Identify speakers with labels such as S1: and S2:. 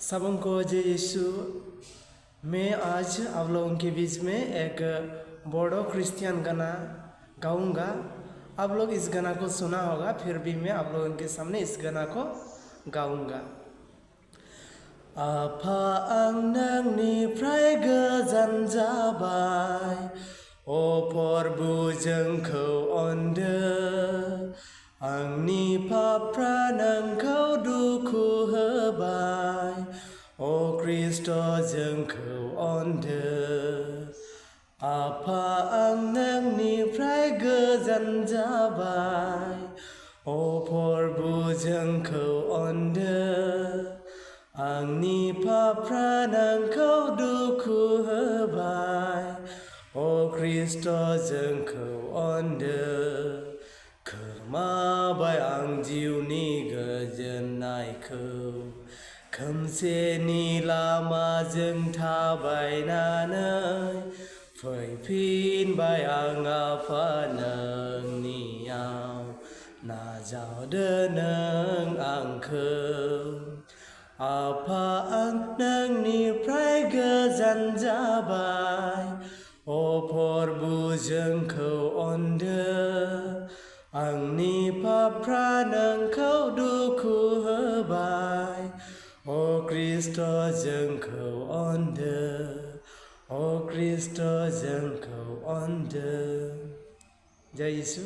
S1: सबको जय यीशु। मैं आज आप लोगों के बीच में एक बोडो क्रिश्चियन गाना गाऊंगा। आप लोग इस गाना को सुना होगा, फिर भी मैं आप लोगों के सामने इस गाना को गाऊंगा। आफा आं नोंनिफ्राय गोजान जाबाय, अ प्रभु जोंखौ अनदो। आंनि पापफ्रा नोंखौ दुखु होबाय, अ ख्रिस्ट' जोंखौ अनदो। आफा आं नोंनिफ्राय गोजान जाबाय, अ प्रभु जोंखौ अनदो। आंनि पापफ्रा नोंखौ दुखु होबाय, अ ख्रिस्ट' जोंखौ अनदो। खोमाबाय आं जिउनि गोजोननायखौ, खोमसिनि लामाजों थाबायनानै फैफिनबाय आं आफा नोंनियाव। नाजावदो नों आंखौ, आफा आं नोंनिफ्राय गोजान जाबाय, अ प्रभु जोंखौ अनदो। आंनि पापफ्रा नोंखौ दुखु होबाय, अ ख्रिस्ट' जोंखौ अनदो। अ ख्रिस्ट' जोंखौ अनदो। जय यीशु।